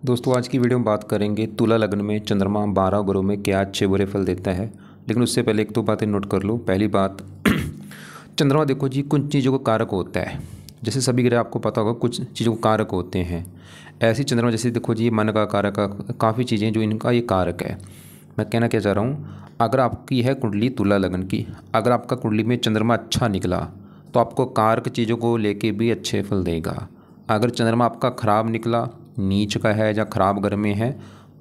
दोस्तों आज की वीडियो में बात करेंगे तुला लग्न में चंद्रमा 12 ग्रहों में क्या अच्छे बुरे फल देता है। लेकिन उससे पहले एक दो बातें नोट कर लो। पहली बात चंद्रमा देखो जी कुछ चीज़ों का कारक होता है। जैसे सभी ग्रह आपको पता होगा कुछ चीज़ों का कारक होते हैं। ऐसी चंद्रमा जैसे देखो जी मन का कारक काफ़ी चीज़ें जो इनका ये कारक है। मैं कहना क्या चाह रहा हूँ, अगर आपकी है कुंडली तुला लग्न की, अगर आपका कुंडली में चंद्रमा अच्छा निकला तो आपको कारक चीज़ों को लेके भी अच्छे फल देगा। अगर चंद्रमा आपका ख़राब निकला, नीच का है या ख़राब घर में है,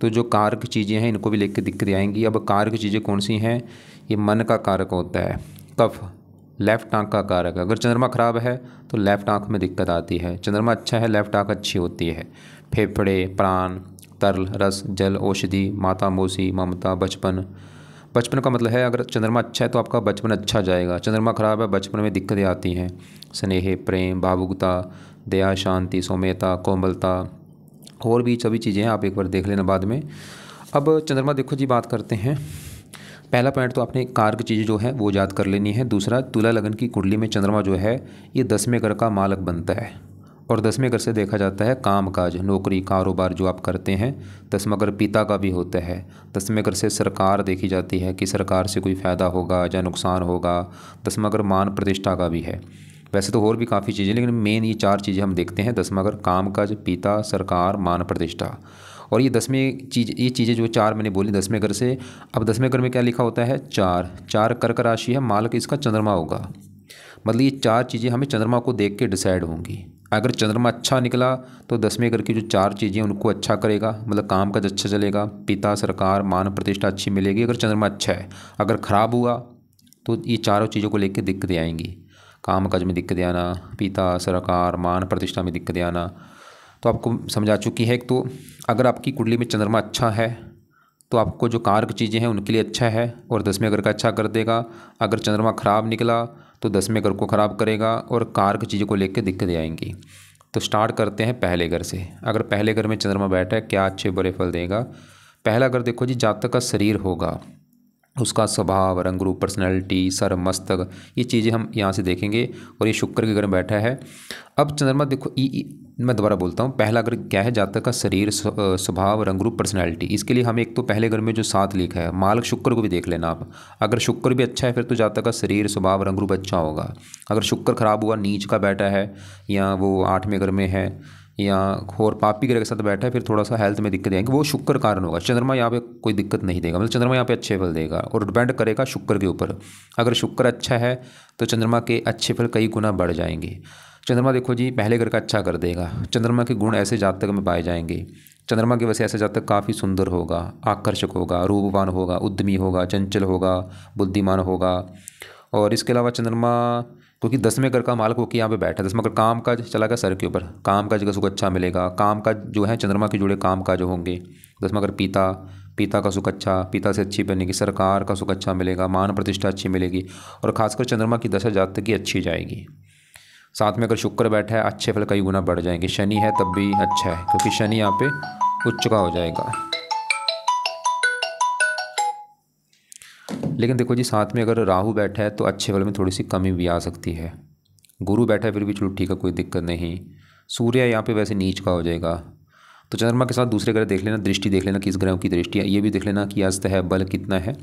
तो जो कारक चीज़ें हैं इनको भी लेके दिक्कतें आएंगी। अब कारक चीज़ें कौन सी हैं? ये मन का कारक होता है, कफ, लेफ्ट आंख का कारक। अगर चंद्रमा खराब है तो लेफ्ट आंख में दिक्कत आती है, चंद्रमा अच्छा है लेफ्ट आंख अच्छी होती है। फेफड़े, प्राण, तरल, रस, जल, औषधि, माता, मौसी, ममता, बचपन। बचपन का मतलब है अगर चंद्रमा अच्छा है तो आपका बचपन अच्छा जाएगा, चंद्रमा खराब है बचपन में दिक्कतें आती हैं। स्नेह, प्रेम, भावुकता, दया, शांति, सौम्यता, कोमलता और भी सभी चीज़ें हैं, आप एक बार देख लेना बाद में। अब चंद्रमा देखो जी बात करते हैं। पहला पॉइंट तो आपने कारक चीज़ें जो है वो याद कर लेनी है। दूसरा, तुला लगन की कुंडली में चंद्रमा जो है ये 10वें घर का मालक बनता है और 10वें घर से देखा जाता है कामकाज, नौकरी, कारोबार जो आप करते हैं। 10वां घर पिता का भी होता है। 10वें घर से सरकार देखी जाती है कि सरकार से कोई फ़ायदा होगा या नुकसान होगा। 10वां घर मान प्रतिष्ठा का भी है। वैसे तो और भी काफ़ी चीज़ें, लेकिन मेन ये 4 चीज़ें हम देखते हैं। 10वां घर कामकाज, पिता, सरकार, मान प्रतिष्ठा। और ये 10वें चीज़, ये चीज़ें जो 4 मैंने बोली 10वें घर से। अब 10वें घर में क्या लिखा होता है? 4 कर्क राशि है, मालक इसका चंद्रमा होगा। मतलब ये 4 चीज़ें हमें चंद्रमा को देख के डिसाइड होंगी। अगर चंद्रमा अच्छा निकला तो 10वें घर की जो 4 चीज़ें उनको अच्छा करेगा, मतलब काम काज अच्छा चलेगा, पिता, सरकार, मान प्रतिष्ठा अच्छी मिलेगी अगर चंद्रमा अच्छा है। अगर ख़राब हुआ तो ये चारों चीज़ों को लेकर दिक्कतें आएंगी। काम काज में दिक्कतें आना, पिता, सरकार, मान प्रतिष्ठा में दिक्कतें आना। तो आपको समझ आ चुकी है। तो अगर आपकी कुंडली में चंद्रमा अच्छा है तो आपको जो कारक चीज़ें हैं उनके लिए अच्छा है और 10वें घर का अच्छा कर देगा। अगर चंद्रमा खराब निकला तो 10वें घर को ख़राब करेगा और कारक चीज़ों को लेकर दिक्कतें आएंगी। तो स्टार्ट करते हैं पहले घर से। अगर पहले घर में चंद्रमा बैठा है क्या अच्छे बुरे फल देगा? पहला घर देखो जी, जातक का शरीर होगा, उसका स्वभाव, रंग रूप, पर्सनैलिटी, सर, मस्तक, ये चीज़ें हम यहाँ से देखेंगे। और ये शुक्र के घर में बैठा है। अब चंद्रमा देखो मैं दोबारा बोलता हूँ, पहला घर क्या है? जातक का शरीर, स्वभाव, रंग रूप, पर्सनैलिटी। इसके लिए हम एक तो पहले घर में जो 7 लिखा है, मालक शुक्र को भी देख लेना आप। अगर शुक्र भी अच्छा है फिर तो जातक का शरीर, स्वभाव, रंग रूप अच्छा होगा। अगर शुक्र खराब हुआ, नीच का बैठा है या वो 8वें घर में है या और पापी ग्रह के साथ बैठा है, फिर थोड़ा सा हेल्थ में दिक्कत आएंगी, वो शुक्र कारण होगा। चंद्रमा यहाँ पे कोई दिक्कत नहीं देगा, मतलब चंद्रमा यहाँ पे अच्छे फल देगा और डिपेंड करेगा शुक्र के ऊपर। अगर शुक्र अच्छा है तो चंद्रमा के अच्छे फल कई गुना बढ़ जाएंगे। चंद्रमा देखो जी पहले घर का अच्छा कर देगा। चंद्रमा के गुण ऐसे जातक में पाए जाएंगे। चंद्रमा की वजह से ऐसे जातक काफ़ी सुंदर होगा, आकर्षक होगा, रूपवान होगा, उद्यमी होगा, चंचल होगा, बुद्धिमान होगा। और इसके अलावा चंद्रमा क्योंकि 10वें घर का मालक होकर यहाँ पे बैठा है, 10वां घर काम काज चला गया सर के ऊपर, काम काज का सुख अच्छा मिलेगा। काम काज जो है चंद्रमा के जुड़े काम काज होंगे। 10वां घर पिता, पिता का सुख अच्छा, पिता से अच्छी बनेगी। सरकार का सुख अच्छा मिलेगा, मान प्रतिष्ठा अच्छी मिलेगी और खासकर चंद्रमा की दशा जातक की अच्छी जाएगी। साथ में अगर शुक्र बैठा है अच्छे फल कई गुना बढ़ जाएंगे। शनि है तब भी अच्छा है क्योंकि शनि यहाँ पे उच्च का हो जाएगा। लेकिन देखो जी साथ में अगर राहु बैठा है तो अच्छे फल में थोड़ी सी कमी भी आ सकती है। गुरु बैठा है फिर भी चलो ठीक है, कोई दिक्कत नहीं। सूर्य यहाँ पे वैसे नीच का हो जाएगा। तो चंद्रमा के साथ दूसरे ग्रह देख लेना, दृष्टि देख लेना किस ग्रह की दृष्टि है, ये भी देख लेना कि अस्त है, बल कितना है।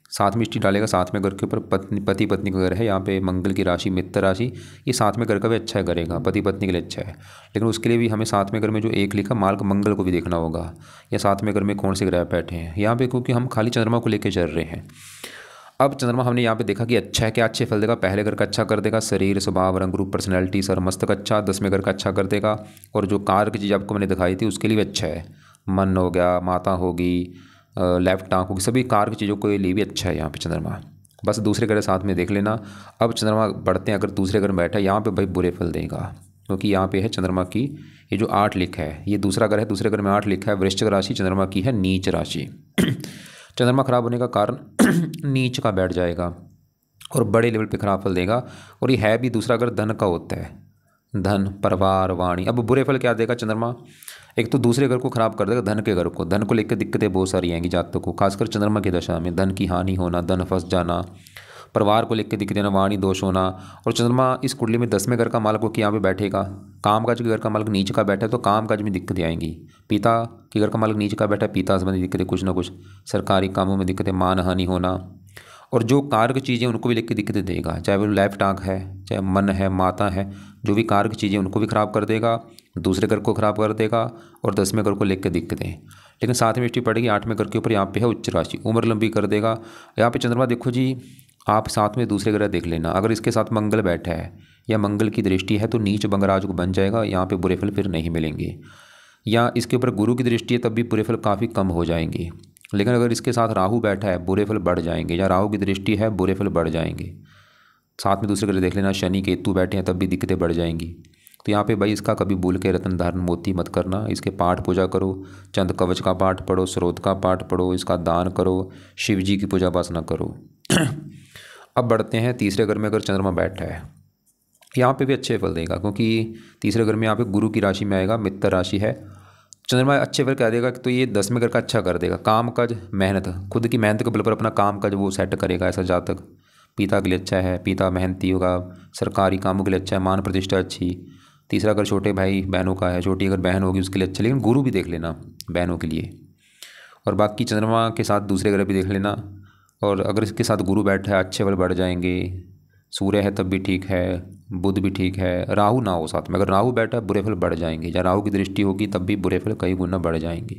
साथ में दृष्टि डालेगा साथ में घर के ऊपर, पति पत्नी का घर है यहाँ पे, मंगल की राशि, मित्र राशि, ये साथ में घर का भी अच्छा करेगा, पति पत्नी के लिए अच्छा है। लेकिन उसके लिए भी हमें साथ में घर में जो एक लिखा मालक मंगल को भी देखना होगा, या साथ में घर में कौन से ग्रह बैठे हैं यहाँ पे, क्योंकि हम खाली चंद्रमा को लेकर चल रहे हैं। अब चंद्रमा हमने यहाँ पे देखा कि अच्छा है, क्या अच्छे फल देगा? पहले घर का अच्छा कर देगा, शरीर, स्वभाव, रंग रूप, पर्सनैलिटी, सर, मस्तक अच्छा। 10वें घर का अच्छा कर देगा और जो कार की चीज़ आपको मैंने दिखाई थी उसके लिए भी अच्छा है। मन हो गया, माता होगी, लेफ्ट आंख होगी, सभी कार की चीज़ों के लिए भी अच्छा है यहाँ पे चंद्रमा। बस दूसरे घर साथ में देख लेना। अब चंद्रमा बढ़ते हैं, अगर दूसरे घर में बैठा है यहाँ पर भाई बुरे फल देगा, क्योंकि यहाँ पे है चंद्रमा की ये जो 8 लिखा है, ये दूसरा घर है, दूसरे घर में 8 लिखा है। वृश्चिक राशि चंद्रमा की है नीच राशि। चंद्रमा खराब होने का कारण नीच का बैठ जाएगा और बड़े लेवल पे खराब फल देगा। और ये है भी दूसरा अगर धन का होता है, धन, परिवार, वाणी। अब बुरे फल क्या देगा चंद्रमा? एक तो दूसरे घर को खराब कर देगा, धन के घर को, धन को लेकर दिक्कतें बहुत सारी आएंगी जातकों को, खासकर चंद्रमा की दशा में। धन की हानि होना, धन फंस जाना, परिवार को लेकर दिक्कत देना, वाणी दोष होना। और चंद्रमा इस कुंडली में 10वें घर का मालक होकर यहाँ पे बैठेगा, काम काज के घर का मालक नीचे का बैठा है तो काम काज में दिक्कतें आएंगी। पिता के घर का मालक नीचे का बैठा है, पिता संबंधी दिक्कतें, कुछ ना कुछ सरकारी कामों में दिक्कतें, मान हानि होना। और जो कारक चीज़ें उनको भी लेकर दिक्कतें देगा, चाहे वो लाइफ टाक है, चाहे मन है, माता है, जो भी कारक चीज़ें उनको भी खराब कर देगा, दूसरे घर को खराब कर देगा और 10वें घर को लेकर दिक्कतें। लेकिन साथ में दृष्टि पड़ेगी 8वें घर के ऊपर, यहाँ पे है उच्च राशि, उम्र लंबी कर देगा। यहाँ पे चंद्रमा देखो जी, आप साथ में दूसरे ग्रह देख लेना, अगर इसके साथ मंगल बैठा है या मंगल की दृष्टि है तो नीच बंगराज को बन जाएगा, यहाँ पे बुरे फल फिर नहीं मिलेंगे। या इसके ऊपर गुरु की दृष्टि है तब भी बुरे फल काफ़ी कम हो जाएंगे। लेकिन अगर इसके साथ राहु बैठा है बुरे फल बढ़ जाएंगे, या राहु की दृष्टि है बुरे फल बढ़ जाएंगे। साथ में दूसरे ग्रह देख लेना, शनि केतु बैठे हैं तब भी दिक्कतें बढ़ जाएंगी। तो यहाँ पे भाई इसका कभी भूल के रत्न धारण मोती मत करना, इसके पाठ पूजा करो, चंद कवच का पाठ पढ़ो, स्रोत का पाठ पढ़ो, इसका दान करो, शिव जी की पूजा उपासना करो। अब बढ़ते हैं तीसरे घर में अगर चंद्रमा बैठा है, यहाँ पे भी अच्छे फल देगा, क्योंकि तीसरे घर में यहाँ पे गुरु की राशि में आएगा, मित्र राशि है। चंद्रमा अच्छे फल कह देगा कि तो ये 10वें घर का अच्छा कर देगा, काम काज, मेहनत, खुद की मेहनत के बल पर अपना काम काज वो सेट करेगा, ऐसा जातक। पिता के लिए अच्छा है, पिता मेहनती होगा, सरकारी कामों के लिए अच्छा है, मान प्रतिष्ठा अच्छी। तीसरा अगर छोटे भाई बहनों का है, छोटी अगर बहन होगी उसके लिए अच्छा, लेकिन गुरु भी देख लेना बहनों के लिए। और बाकी चंद्रमा के साथ दूसरे ग्रह भी देख लेना, और अगर इसके साथ गुरु बैठा है अच्छे फल बढ़ जाएंगे। सूर्य है तब भी ठीक है, बुध भी ठीक है, राहु ना हो साथ में, अगर राहु बैठा है बुरे फल बढ़ जाएंगे, या राहु की दृष्टि होगी तब भी बुरे फल कई गुना बढ़ जाएंगे।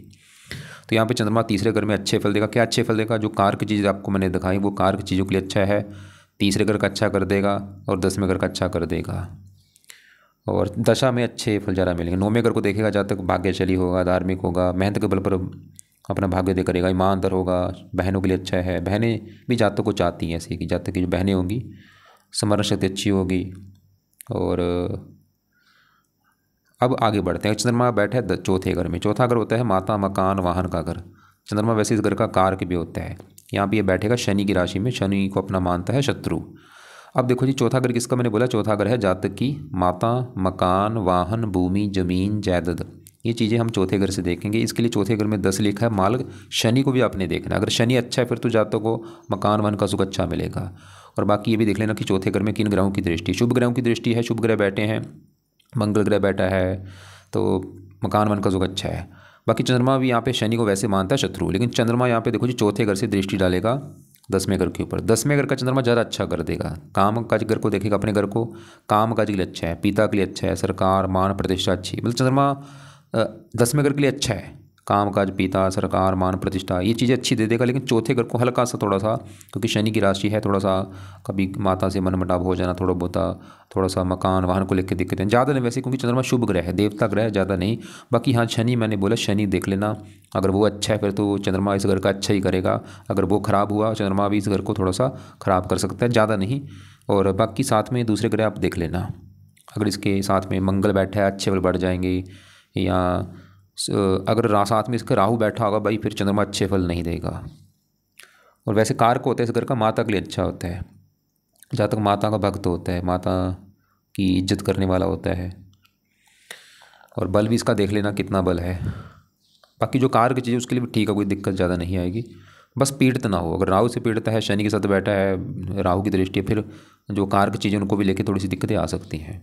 तो यहाँ पे चंद्रमा तीसरे घर में अच्छे फल देगा। क्या अच्छे फल देगा? जो कारक चीज़ आपको मैंने दिखाई वो कारक चीज़ों के लिए अच्छा है, तीसरे घर का अच्छा कर देगा और 10वें घर का अच्छा कर देगा, और दशा में अच्छे फल ज़्यादा मिलेंगे। 9वें घर को देखेगा, जहाँ तक भाग्यशाली होगा, धार्मिक होगा, मेहनत के बल पर अपना भाग्य दे करेगा, ईमानदार होगा, बहनों के लिए अच्छा है। बहनें भी जातक को चाहती हैं ऐसी कि जातक की जो बहनें होंगी स्मरण शक्ति अच्छी होगी। और अब आगे बढ़ते हैं, चंद्रमा बैठा है चौथे घर में। चौथा घर होता है माता, मकान, वाहन का घर। चंद्रमा वैसे इस घर का कारक भी होता है। यहाँ पे ये बैठेगा शनि की राशि में, शनि को अपना मानता है शत्रु। अब देखो जी, चौथा घर किसका? मैंने बोला चौथा घर है जातक की माता, मकान, वाहन, भूमि, जमीन, जायदाद। ये चीज़ें हम चौथे घर से देखेंगे। इसके लिए चौथे घर में 10 लिखा है, मालक शनि को भी आपने देखना है। अगर शनि अच्छा है फिर तो जातक को मकान वाहन का सुख अच्छा मिलेगा। और बाकी ये भी देख लेना कि चौथे घर में किन ग्रहों की दृष्टि, शुभ ग्रहों की दृष्टि है, शुभ ग्रह बैठे हैं, मंगल ग्रह बैठा है तो मकान वन का सुख अच्छा है। बाकी चंद्रमा भी यहाँ पे शनि को वैसे मानता है शत्रु, लेकिन चंद्रमा यहाँ पे देखो जी चौथे घर से दृष्टि डालेगा 10वें घर के ऊपर। 10वें घर का चंद्रमा ज़्यादा अच्छा कर देगा, काम काज घर को देखेगा, अपने घर को, काम काज के लिए अच्छा है, पिता के लिए अच्छा है, सरकार, मान प्रतिष्ठा अच्छी, मतलब चंद्रमा 10वें घर के लिए अच्छा है, काम काज, पिता, सरकार, मान प्रतिष्ठा, ये चीज़ें अच्छी दे देगा। लेकिन चौथे घर को हल्का सा थोड़ा सा, क्योंकि शनि की राशि है, थोड़ा सा कभी माता से मनमुटाव हो जाना, थोड़ा सा मकान वाहन को लेकर दिक्कतें ज़्यादा नहीं वैसे, क्योंकि चंद्रमा शुभ ग्रह है, देवता ग्रह है, ज़्यादा नहीं। बाकी हाँ शनि, मैंने बोला शनि देख लेना, अगर वो अच्छा है फिर तो चंद्रमा इस घर का अच्छा ही करेगा, अगर वो खराब हुआ चंद्रमा भी इस घर को थोड़ा सा खराब कर सकता है, ज़्यादा नहीं। और बाकी साथ में दूसरे ग्रह आप देख लेना, अगर इसके साथ में मंगल बैठा है अच्छे फल बढ़ जाएंगे, या अगर साथ में इसका राहु बैठा होगा भाई फिर चंद्रमा अच्छे फल नहीं देगा। और वैसे कारक होता है इस घर का माता के लिए अच्छा होता है, जहाँ तक माता का भक्त होता है, माता की इज्जत करने वाला होता है। और बल भी इसका देख लेना कितना बल है। बाकी जो कारक चीज़ है उसके लिए भी ठीक है, कोई दिक्कत ज़्यादा नहीं आएगी, बस पीड़ित ना हो। अगर राहु से पीड़ित है, शनि के साथ बैठा है, राहु की दृष्टि, फिर जो कारक चीज़ें उनको भी लेकर थोड़ी सी दिक्कतें आ सकती हैं।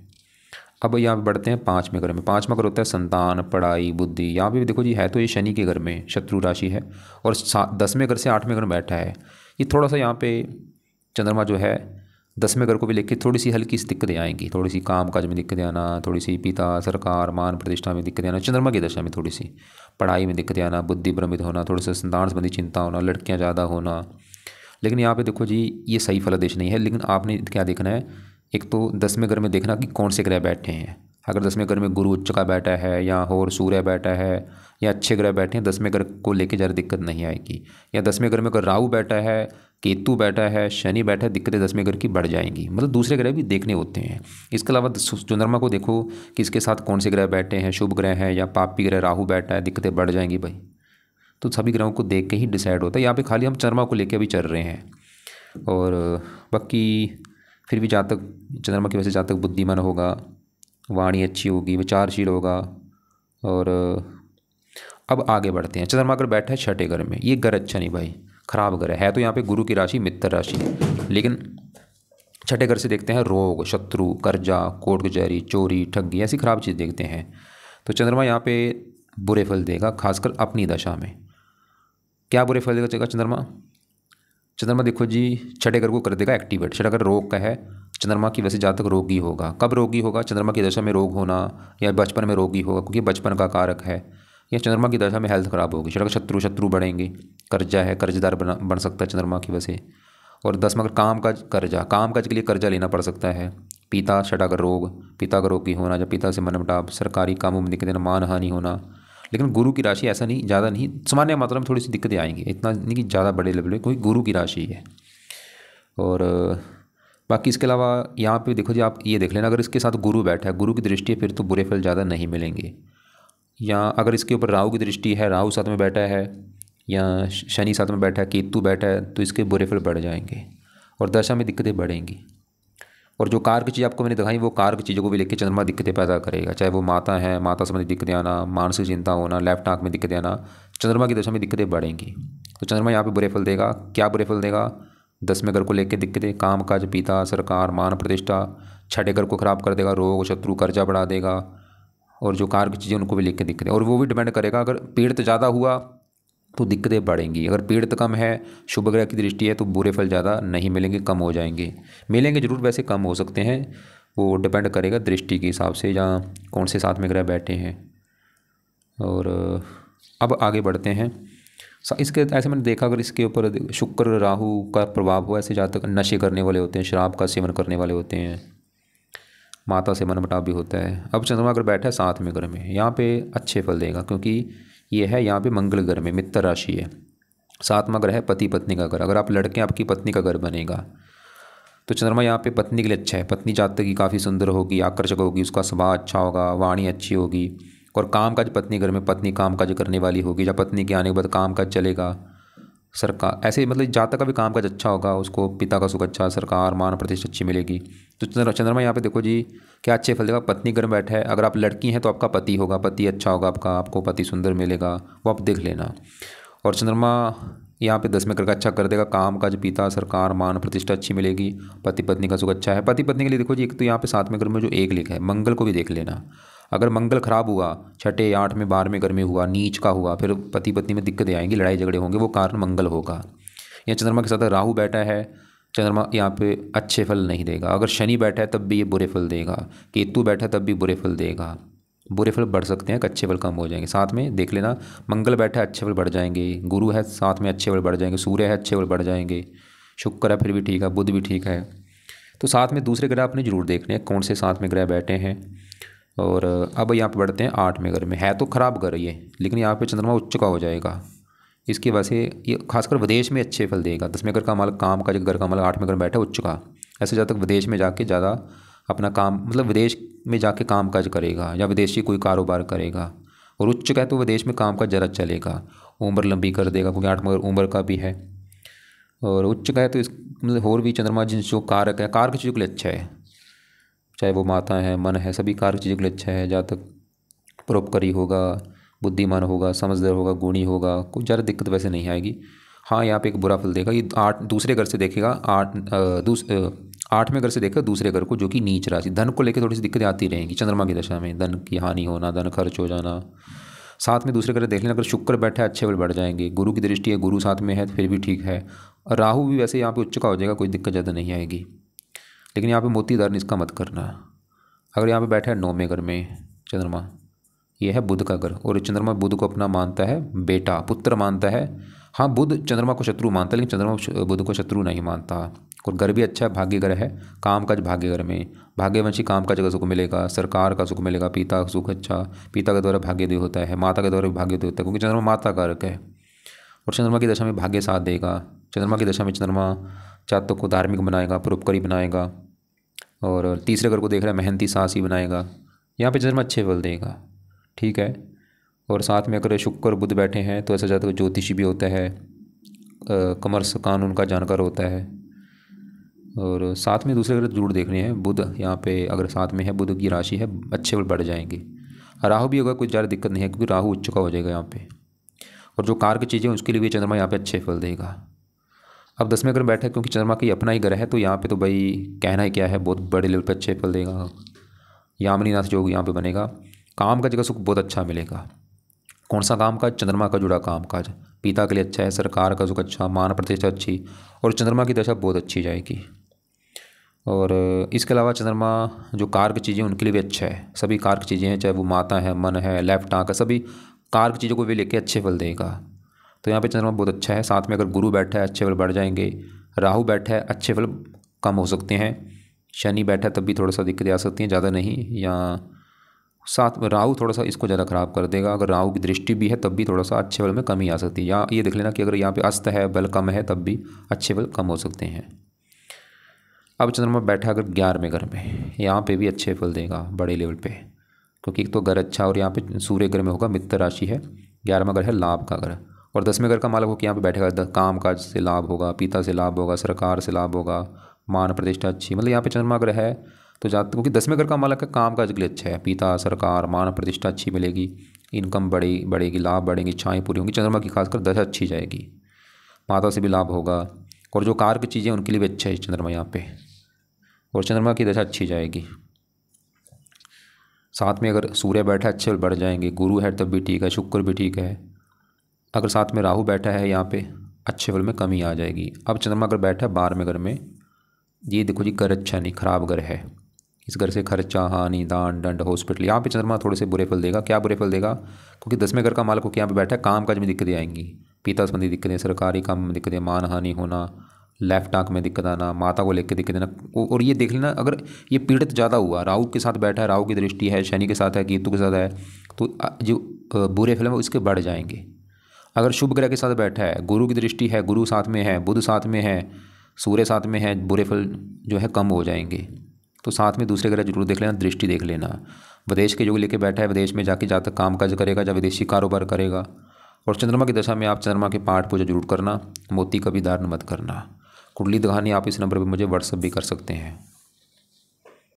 अब यहाँ पे बढ़ते हैं 5वें घर में। 5वां घर होता है संतान, पढ़ाई, बुद्धि। यहाँ पे भी देखो जी है तो ये शनि के घर में, शत्रु राशि है, और 10वें घर से 8वें घर में बैठा है। ये थोड़ा सा यहाँ पे चंद्रमा जो है 10वें घर को भी लेके थोड़ी सी हल्की सी दिक्कतें आएंगी, थोड़ी सी काम काज में दिक्कतें आना, थोड़ी सी पिता, सरकार, मान प्रतिष्ठा में दिक्कतें आना, चंद्रमा की दशा में थोड़ी सी पढ़ाई में दिक्कतें आना, बुद्धि भ्रमित होना, थोड़ा सा संतान संबंधी चिंता होना, लड़कियाँ ज़्यादा होना। लेकिन यहाँ पे देखो जी ये सही फलादेश नहीं है, लेकिन आपने क्या देखना है, एक तो 10वें घर में देखना कि कौन से ग्रह बैठे हैं। अगर 10वें घर में गुरु उच्च का बैठा है, या और सूर्य बैठा है, या अच्छे ग्रह बैठे हैं, 10वें घर को लेके ज़्यादा दिक्कत नहीं आएगी। या 10वें घर में अगर राहु बैठा है, केतु बैठा है, शनि बैठा है, दिक्कतें 10वें घर की बढ़ जाएंगी। मतलब दूसरे ग्रह भी देखने होते हैं। इसके अलावा चंद्रमा को देखो कि इसके साथ कौन से ग्रह बैठे हैं, शुभ ग्रह हैं या पापी ग्रह राहु बैठा है, दिक्कतें बढ़ जाएंगी भाई। तो सभी ग्रहों को देख के ही डिसाइड होता है। यहाँ पे खाली हम चंद्रमा को लेके अभी चल रहे हैं, और बाकी फिर भी जातक चंद्रमा की वजह से जातक बुद्धिमान होगा, वाणी अच्छी होगी, विचारशील होगा। और अब आगे बढ़ते हैं, चंद्रमा अगर बैठा है 6ठे घर में, ये घर अच्छा नहीं भाई, खराब घर है तो यहाँ पे गुरु की राशि, मित्र राशि। लेकिन छठे घर से देखते हैं रोग, शत्रु, कर्जा, कोर्ट कचहरी, चोरी, ठगी, ऐसी खराब चीज़ देखते हैं। तो चंद्रमा यहाँ पे बुरे फल देगा, खासकर अपनी दशा में। क्या बुरे फल देगा चंद्रमा? चंद्रमा देखो जी छठे घर को कर देगा एक्टिवेट। छठा घर रोग का है, चंद्रमा की वजह से जातक रोगी होगा। कब रोगी होगा? चंद्रमा की दशा में रोग होना या बचपन में रोगी होगा, क्योंकि बचपन का कारक है। या चंद्रमा की दशा में हेल्थ खराब होगी। छठा शत्रु बढ़ेंगे, कर्जा है, कर्जदार बन सकता है चंद्रमा की वजह से। और 10वां घर काम काज, कर्जा, काम काज के लिए कर्जा लेना पड़ सकता है। पिता, छठा घर रोग, पिता का रोगी होना, जब पिता से मनमुटाव, सरकारी कामों में दिक्कतें, मान हानि होना। लेकिन गुरु की राशि ऐसा नहीं, ज़्यादा नहीं, सामान्य मात्रा में थोड़ी सी दिक्कतें आएंगी, इतना नहीं कि ज़्यादा बड़े लेवल पे, कोई गुरु की राशि है। और बाकी इसके अलावा यहाँ पे देखो जी, आप ये देख लेना, अगर इसके साथ गुरु बैठा है, गुरु की दृष्टि है, फिर तो बुरे फल ज़्यादा नहीं मिलेंगे। या अगर इसके ऊपर राहु की दृष्टि है, राहु साथ में बैठा है, या शनि साथ में बैठा है, केतु बैठा है, तो इसके बुरे फल बढ़ जाएंगे और दशा में दिक्कतें बढ़ेंगी। और जो कारक चीज़ आपको मैंने दिखाई, वो कारक चीज़ों को भी लेकर चंद्रमा दिक्कतें पैदा करेगा, चाहे वो माता है, माता संबंधी दिक्कतें आना, मानसिक चिंता होना, लेफ्ट आंख में दिक्कतें आना, चंद्रमा की दशा में दिक्कतें बढ़ेंगी। तो चंद्रमा यहाँ पे बुरे फल देगा। क्या बुरे फल देगा? 10वें घर को लेकर दिक्कतें, काम काज, पिता, सरकार, मान प्रतिष्ठा। छठे घर को खराब कर देगा, रोग, शत्रु, कर्जा बढ़ा देगा। और जो कारक चीज़ें उनको भी लेकर दिक्कतें, और वो भी डिपेंड करेगा, अगर पीड़ित ज़्यादा हुआ तो दिक्कतें बढ़ेंगी, अगर पीड़ित कम है, शुभ ग्रह की दृष्टि है, तो बुरे फल ज़्यादा नहीं मिलेंगे, कम हो जाएंगे। मिलेंगे जरूर, वैसे कम हो सकते हैं, वो डिपेंड करेगा दृष्टि के हिसाब से, या कौन से साथ में ग्रह बैठे हैं। और अब आगे बढ़ते हैं। इसके ऐसे मैंने देखा, अगर इसके ऊपर शुक्र राहु का प्रभाव हो, ऐसे ज़्यादातर नशे करने वाले होते हैं, शराब का सेवन करने वाले होते हैं, माता से मनमुटाव भी होता है। अब चंद्रमा अगर बैठा है 7वें घर में, यहाँ पे अच्छे फल देगा, क्योंकि ये है यहाँ पे मंगल घर में, मित्र राशि है। 7वां घर है पति पत्नी का घर, अगर आप लड़के आपकी पत्नी का घर बनेगा। तो चंद्रमा यहाँ पे पत्नी के लिए अच्छा है। पत्नी जातक की काफ़ी सुंदर होगी, आकर्षक होगी, उसका स्वभाव अच्छा होगा, वाणी अच्छी होगी। और काम काज पत्नी घर में, पत्नी काम काज करने वाली होगी, जब पत्नी के आने के बाद काम काज चलेगा, सरकार ऐसे मतलब जातक का भी काम काज अच्छा होगा, उसको पिता का सुख अच्छा, सरकार, मान प्रतिष्ठा अच्छी मिलेगी। तो चंद्रमा यहाँ पे देखो जी क्या अच्छे फल देगा। पत्नी घर में बैठा है, अगर आप लड़की हैं तो आपका पति होगा, पति अच्छा होगा आपका, आपको पति सुंदर मिलेगा, वो आप देख लेना। और चंद्रमा यहाँ पे 10वें घर का अच्छा कर देगा, काम काज, पिता, सरकार, मान प्रतिष्ठा अच्छी मिलेगी, पति पत्नी का सुख अच्छा है। पति पत्नी के लिए देखो जी, एक तो यहाँ पे 7वें घर में जो एक लिखा है, मंगल को भी देख लेना। अगर मंगल खराब हुआ, छठे, 8वें, 12वें घर में हुआ, नीच का हुआ, फिर पति पत्नी में दिक्कतें आएंगी, लड़ाई झगड़े होंगे, वो कारण मंगल होगा। या चंद्रमा के साथ राहु बैठा है, चंद्रमा यहाँ पे अच्छे फल नहीं देगा। अगर शनि बैठा है तब भी ये बुरे फल देगा, केतु बैठा है तब भी बुरे फल देगा। बुरे फल बढ़ सकते हैं, अच्छे फल कम हो जाएंगे। साथ में देख लेना, मंगल बैठा है अच्छे फल बढ़ जाएंगे, गुरु है साथ में अच्छे फल बढ़ जाएंगे, सूर्य है अच्छे फल बढ़ जाएंगे, शुक्र है फिर भी ठीक है, बुध भी ठीक है। तो साथ में दूसरे ग्रह आपने जरूर देखने हैं कौन से साथ में ग्रह बैठे हैं। और अब यहाँ पे बढ़ते हैं 8वें घर में। है तो खराब घर ये, लेकिन यहाँ पे चंद्रमा उच्च का हो जाएगा, इसकी वजह से ये खासकर विदेश में अच्छे फल देगा। 10वें घर का मालिक काम का, घर का मालिक 8वें घर में बैठा उच्च का, ऐसे जब तक विदेश में जाके ज़्यादा अपना काम, मतलब विदेश में जाके काम काज करेगा या विदेशी कोई कारोबार करेगा। और उच्च का है तो विदेश में काम काज ज़रा चलेगा, उम्र लंबी कर देगा, क्योंकि 8वें घर उम्र का भी है। और उच्च का है तो इस मतलब और भी चंद्रमा जिन जो कारक है, कारक चीज़ों के लिए अच्छा है, चाहे वो माता है, मन है, सभी कारक चीज़ों के लिए अच्छा है। जहाँ तक परोपकारी होगा, बुद्धिमान होगा, समझदार होगा, गुणी होगा, कुछ ज़्यादा दिक्कत वैसे नहीं आएगी। हाँ यहाँ पे एक बुरा फल देगा, ये दूसरे घर से देखेगा, 8वें घर से देखेगा दूसरे घर को, जो कि नीच राशि। धन को लेकर थोड़ी सी दिक्कतें आती रहेंगी चंद्रमा की दशा में, धन की हानि होना, धन खर्च हो जाना। साथ में दूसरे घर देख लेना, अगर शुक्र बैठा है अच्छे फल बढ़ जाएंगे, गुरु की दृष्टि है, गुरु साथ में है तो फिर भी ठीक है। और राहु भी वैसे यहाँ पे उच्च का हो जाएगा, कोई दिक्कत ज़्यादा नहीं आएगी। लेकिन यहाँ पे मोतीदार इसका मत करना। अगर यहाँ पे बैठा है 9वें घर में चंद्रमा, ये है बुध का घर, और चंद्रमा बुध को अपना मानता है, बेटा पुत्र मानता है। हाँ बुध चंद्रमा को शत्रु मानता है, लेकिन चंद्रमा बुध को शत्रु नहीं मानता। और घर भी अच्छा है, भाग्य घर है, काम काज भाग्य घर में, भाग्यवंशी काम काज का सुख मिलेगा, सरकार का सुख मिलेगा, पिता का सुख अच्छा, पिता के द्वारा भाग्योदय होता है, माता के द्वारा भी भाग्योदय होता है, क्योंकि चंद्रमा माता कारक है। और चंद्रमा की दशा में भाग्य साथ देगा। चंद्रमा की दशा में चंद्रमा जातकों को धार्मिक बनाएगा, परोपकारी बनाएगा। और तीसरे घर को देख रहा है, मेहनती साहसी बनाएगा। यहाँ पे चंद्रमा अच्छे फल देगा, ठीक है। और साथ में अगर शुक्र और बुध बैठे हैं तो ऐसा जातक ज्योतिषी भी होता है, कॉमर्स कानून का जानकार होता है। और साथ में दूसरे घर जरूर देखने हैं, बुध यहाँ पे अगर साथ में है, बुध की राशि है, अच्छे फल बढ़ जाएंगे। राहु भी होगा, कुछ ज़्यादा दिक्कत नहीं है, क्योंकि राहु उच्च का हो जाएगा यहाँ पे। और जो कार की चीज़ें उसके लिए भी चंद्रमा यहाँ पे अच्छे फल देगा। अब 10वें घर में बैठा है क्योंकि चंद्रमा की अपना ही ग्रह है, तो यहाँ पे तो भाई कहना ही क्या है, बहुत बड़े लेवल पे अच्छे फल देगा। यामिनीनाथ योग यहाँ पे बनेगा। काम का जगह सुख बहुत अच्छा मिलेगा। कौन सा काम काज? चंद्रमा का जुड़ा काम काज। पिता के लिए अच्छा है, सरकार का सुख अच्छा, मान प्रतिष्ठा अच्छी, और चंद्रमा की दशा बहुत अच्छी जाएगी। और इसके अलावा चंद्रमा जो कारक चीज़ें उनके लिए भी अच्छा है। सभी कारक चीज़ें हैं, चाहे वो माता है, मन है, लेफ्ट आँख है, सभी कारक चीज़ों को भी लेके अच्छे फल देगा। तो यहाँ पे चंद्रमा बहुत अच्छा है। साथ में अगर गुरु बैठा है अच्छे फल बढ़ जाएंगे, राहु बैठा है अच्छे फल कम हो सकते हैं, शनि बैठा है तब भी थोड़ा सा दिक्कतें आ सकती हैं, ज़्यादा नहीं। या साथ में राहु थोड़ा सा इसको ज़्यादा ख़राब कर देगा। अगर राहु की दृष्टि भी है तब भी थोड़ा सा अच्छे फल में कमी आ सकती है। या ये देख लेना कि अगर यहाँ पे अस्त है, बल कम है, तब भी अच्छे फल कम हो सकते हैं। अब चंद्रमा बैठा अगर 11वें घर में, यहाँ पे भी अच्छे फल देगा बड़े लेवल पे, क्योंकि एक तो घर अच्छा, और यहाँ पे सूर्य ग्रह में होगा, मित्र राशि है, 11वां घर है लाभ का घर। और 10वें घर का मालक होकर यहाँ पे बैठेगा, काम काज से लाभ होगा, पिता से लाभ होगा, सरकार से लाभ होगा, मान प्रतिष्ठा अच्छी, मतलब यहाँ पे चंद्रमा ग्रह है तो जाते, क्योंकि 10वें घर का मालक है, काम काज के लिए अच्छा है, पिता सरकार मान प्रतिष्ठा अच्छी मिलेगी, इनकम बढ़ेगी, लाभ बढ़ेंगे, इच्छाएँ पूरी होंगी। चंद्रमा की खासकर दशा अच्छी जाएगी, माता से भी लाभ होगा, और जो कार की चीज़ें उनके लिए भी अच्छा है चंद्रमा यहाँ पे, और चंद्रमा की दशा अच्छी जाएगी। साथ में अगर सूर्य बैठा है अच्छे बढ़ जाएंगे, गुरु है तब भी ठीक है, शुक्र भी ठीक है। अगर साथ में राहु बैठा है यहाँ पे अच्छे फल में कमी आ जाएगी। अब चंद्रमा अगर बैठा है 12वें घर में, ये देखो जी घर अच्छा नहीं, खराब घर है। इस घर से खर्चा, हानि, दान दंड, हॉस्पिटल, यहाँ पे चंद्रमा थोड़े से बुरे फल देगा। क्या बुरे फल देगा? क्योंकि 10वें घर का मालक होकर यहाँ पे बैठा है, काम काज में दिक्कतें आएंगी, पिता संबंधी दिक्कतें, सरकारी काम में दिक्कतें, मान हानि होना, लेफ्ट आँख में दिक्कत आना, माता को लेकर दिक्कत आना। और ये देख लेना, अगर ये पीड़ित ज़्यादा हुआ, राहु के साथ बैठा है, राहु की दृष्टि है, शनि के साथ है, केतु के साथ है, तो जो बुरे फल है वो इसके बढ़ जाएंगे। अगर शुभ ग्रह के साथ बैठा है, गुरु की दृष्टि है, गुरु साथ में है, बुध साथ में है, सूर्य साथ में है, बुरे फल जो है कम हो जाएंगे। तो साथ में दूसरे ग्रह जरूर देख लेना, दृष्टि देख लेना। विदेश के योग लेके बैठा है, विदेश में जाके जहाँ तक काम काज करेगा, या विदेशी कारोबार करेगा। और चंद्रमा की दशा में आप चंद्रमा के पाठ पूजा जरूर करना, मोती का भी धारण मत करना। कुंडली दिखानी आप इस नंबर पर मुझे व्हाट्सअप भी कर सकते हैं।